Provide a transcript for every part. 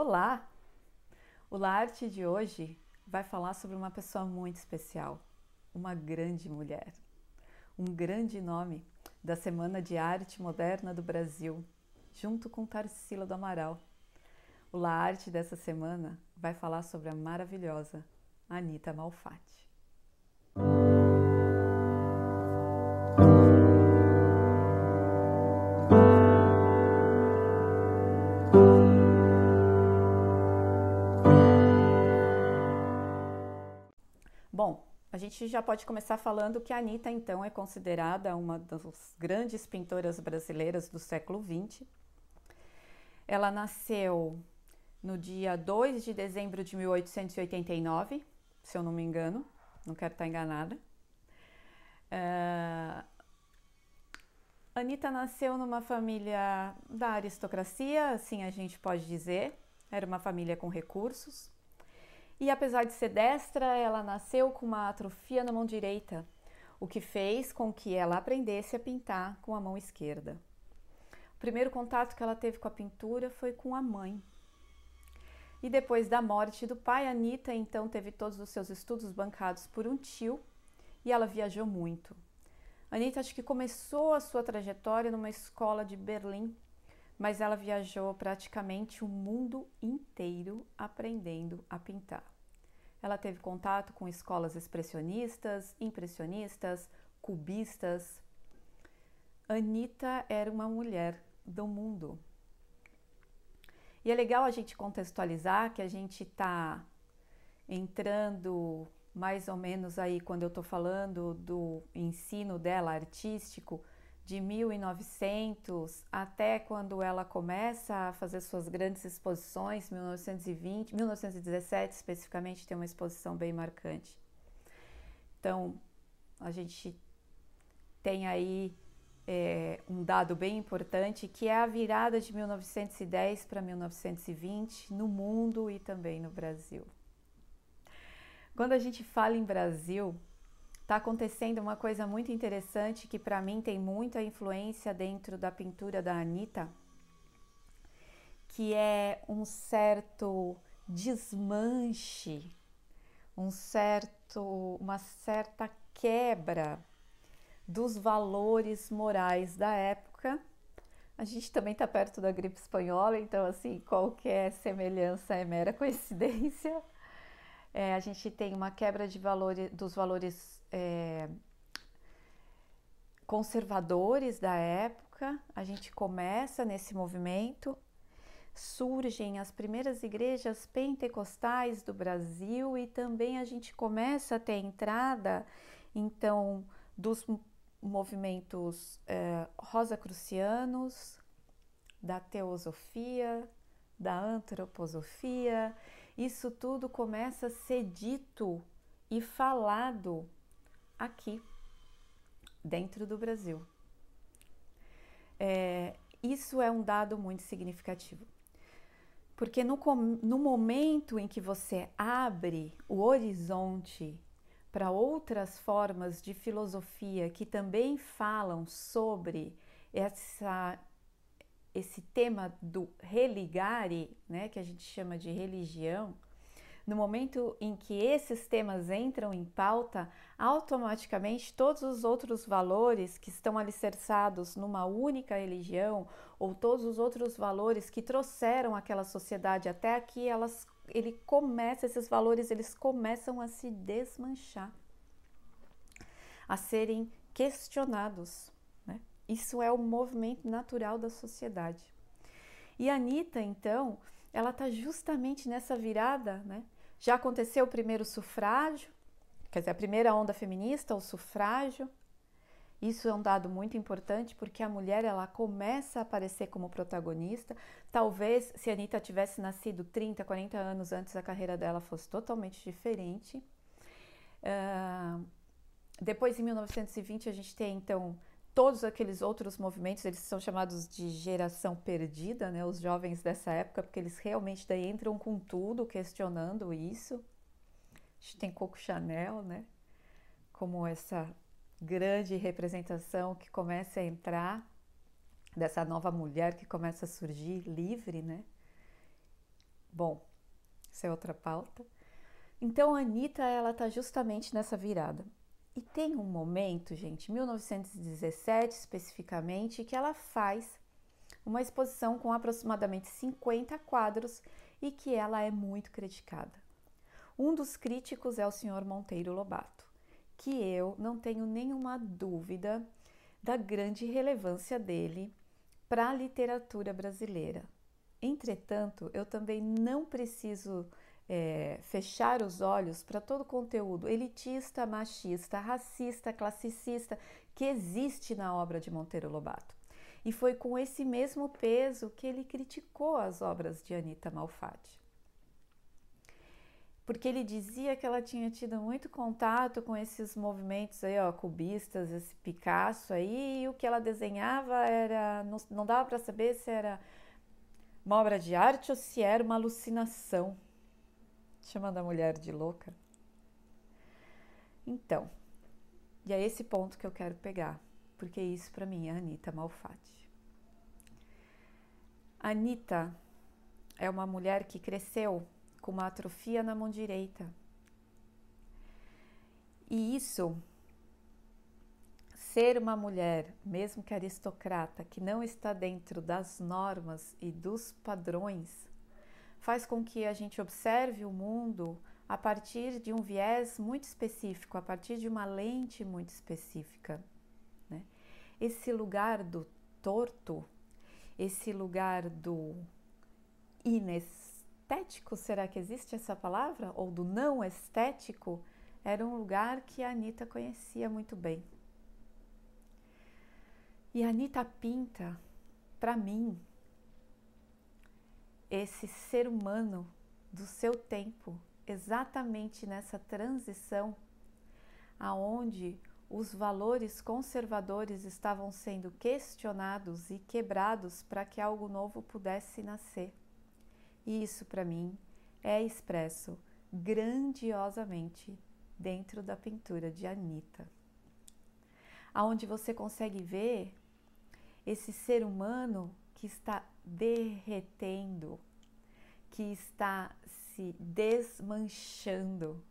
Olá! O Laarte de hoje vai falar sobre uma pessoa muito especial, uma grande mulher, um grande nome da Semana de Arte Moderna do Brasil, junto com Tarsila do Amaral. O Laarte dessa semana vai falar sobre a maravilhosa Anita Malfatti. Bom, a gente já pode começar falando que a Anita, então, é considerada uma das grandes pintoras brasileiras do século XX. Ela nasceu no dia 2 de dezembro de 1889, se eu não me engano, não quero estar enganada. Anita nasceu numa família da aristocracia, assim a gente pode dizer. Era uma família com recursos. E apesar de ser destra, ela nasceu com uma atrofia na mão direita, o que fez com que ela aprendesse a pintar com a mão esquerda. O primeiro contato que ela teve com a pintura foi com a mãe. E depois da morte do pai, Anita então teve todos os seus estudos bancados por um tio e ela viajou muito. Anita acho que começou a sua trajetória numa escola de Berlim, mas ela viajou praticamente o mundo inteiro aprendendo a pintar. Ela teve contato com escolas expressionistas, impressionistas, cubistas. Anita era uma mulher do mundo. E é legal a gente contextualizar que a gente está entrando mais ou menos aí quando eu estou falando do ensino dela artístico, de 1900 até quando ela começa a fazer suas grandes exposições, 1920, 1917 especificamente tem uma exposição bem marcante. Então, a gente tem aí um dado bem importante que é a virada de 1910 para 1920 no mundo e também no Brasil. Quando a gente fala em Brasil, está acontecendo uma coisa muito interessante que para mim tem muita influência dentro da pintura da Anita, que é um certo desmanche, uma certa quebra dos valores morais da época. A gente também está perto da gripe espanhola, então assim, qualquer semelhança é mera coincidência. A gente tem uma quebra de dos valores conservadores da época. A gente começa nesse movimento, surgem as primeiras igrejas pentecostais do Brasil e também a gente começa a ter entrada, então, dos movimentos rosacrucianos, da teosofia, da antroposofia. Isso tudo começa a ser dito e falado aqui, dentro do Brasil. Isso é um dado muito significativo, porque no momento em que você abre o horizonte para outras formas de filosofia que também falam sobre esse tema do religare, né, que a gente chama de religião, no momento em que esses temas entram em pauta, automaticamente todos os outros valores que estão alicerçados numa única religião ou todos os outros valores que trouxeram aquela sociedade até aqui, esses valores eles começam a se desmanchar, a serem questionados, né? Isso é o movimento natural da sociedade. E a Anita, então, ela está justamente nessa virada, né? Já aconteceu o primeiro sufrágio, quer dizer, a primeira onda feminista, o sufrágio. Isso é um dado muito importante porque a mulher ela começa a aparecer como protagonista. Talvez se a Anita tivesse nascido 30, 40 anos antes, a carreira dela fosse totalmente diferente. Depois, em 1920, a gente tem, então, todos aqueles outros movimentos, eles são chamados de geração perdida, né? Os jovens dessa época, porque eles realmente daí entram com tudo, questionando isso. A gente tem Coco Chanel, né? Como essa grande representação que começa a entrar, dessa nova mulher que começa a surgir livre, né? Bom, isso é outra pauta. Então a Anitta, ela tá justamente nessa virada. E tem um momento, gente, 1917 especificamente, que ela faz uma exposição com aproximadamente 50 quadros e que ela é muito criticada. Um dos críticos é o senhor Monteiro Lobato, que eu não tenho nenhuma dúvida da grande relevância dele para a literatura brasileira. Entretanto, eu também não preciso fechar os olhos para todo o conteúdo elitista, machista, racista, classicista que existe na obra de Monteiro Lobato. E foi com esse mesmo peso que ele criticou as obras de Anitta Malfatti. Porque ele dizia que ela tinha tido muito contato com esses movimentos aí, ó, cubistas, esse Picasso aí, e o que ela desenhava era, não dava para saber se era uma obra de arte ou se era uma alucinação. Chamando a mulher de louca. Então, e é esse ponto que eu quero pegar, porque isso para mim é a Anitta Malfatti. A Anitta é uma mulher que cresceu com uma atrofia na mão direita. E isso, ser uma mulher, mesmo que aristocrata, que não está dentro das normas e dos padrões, faz com que a gente observe o mundo a partir de um viés muito específico, a partir de uma lente muito específica, né? Esse lugar do torto, esse lugar do inestético, será que existe essa palavra? Ou do não estético, era um lugar que a Anitta conhecia muito bem. E a Anitta pinta, para mim, esse ser humano do seu tempo, exatamente nessa transição aonde os valores conservadores estavam sendo questionados e quebrados para que algo novo pudesse nascer. E isso para mim é expresso grandiosamente dentro da pintura de Anitta, aonde você consegue ver esse ser humano que está derretendo, que está se desmanchando.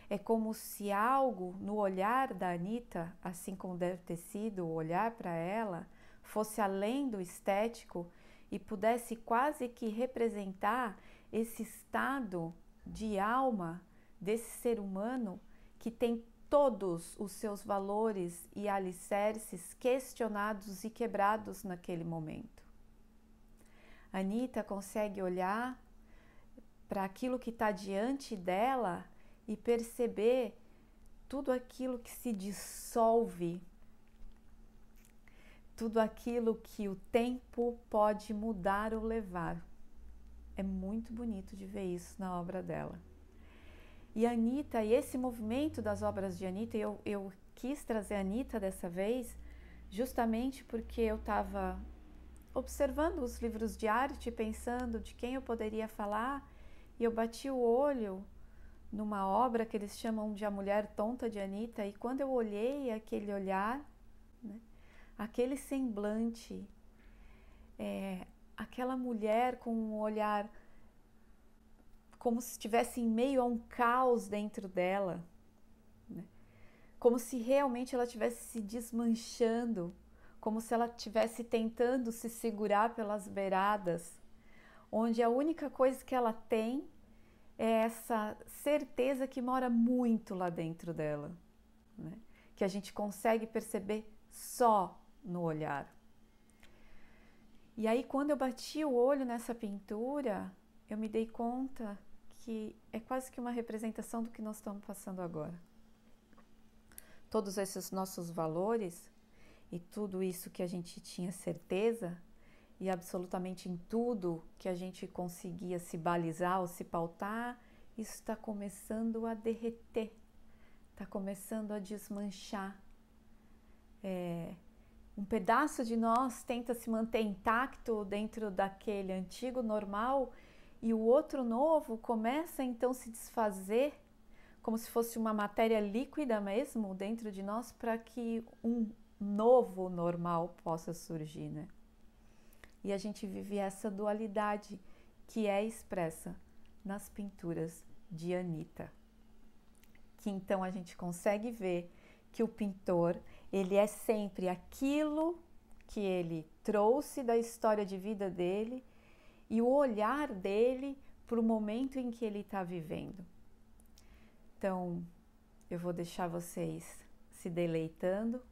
É como se algo no olhar da Anitta, assim como deve ter sido o olhar para ela, fosse além do estético e pudesse quase que representar esse estado de alma desse ser humano que tem todos os seus valores e alicerces questionados e quebrados naquele momento. A Anitta consegue olhar para aquilo que está diante dela e perceber tudo aquilo que se dissolve, tudo aquilo que o tempo pode mudar ou levar. É muito bonito de ver isso na obra dela. E a Anitta, e esse movimento das obras de Anitta, eu quis trazer a Anitta dessa vez, justamente porque eu estava observando os livros de arte, pensando de quem eu poderia falar, e eu bati o olho numa obra que eles chamam de A Mulher Tonta de Anitta, e quando eu olhei aquele olhar, né, aquele semblante, aquela mulher com um olhar como se estivesse em meio a um caos dentro dela, né? Como se realmente ela estivesse se desmanchando, como se ela estivesse tentando se segurar pelas beiradas, onde a única coisa que ela tem é essa certeza que mora muito lá dentro dela, né? Que a gente consegue perceber só no olhar. E aí, quando eu bati o olho nessa pintura, eu me dei conta que é quase que uma representação do que nós estamos passando agora. Todos esses nossos valores e tudo isso que a gente tinha certeza, e absolutamente em tudo que a gente conseguia se balizar ou se pautar, isso está começando a derreter, está começando a desmanchar. Um pedaço de nós tenta se manter intacto dentro daquele antigo normal e o outro novo começa então a se desfazer como se fosse uma matéria líquida mesmo dentro de nós para que um novo normal possa surgir, né? E a gente vive essa dualidade que é expressa nas pinturas de Anitta. Que então a gente consegue ver que o pintor, ele é sempre aquilo que ele trouxe da história de vida dele e o olhar dele para o momento em que ele está vivendo. Então, eu vou deixar vocês se deleitando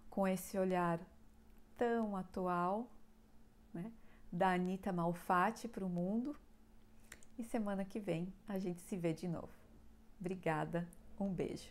com esse olhar tão atual, né, da Anitta Malfatti para o mundo. E semana que vem a gente se vê de novo. Obrigada, um beijo.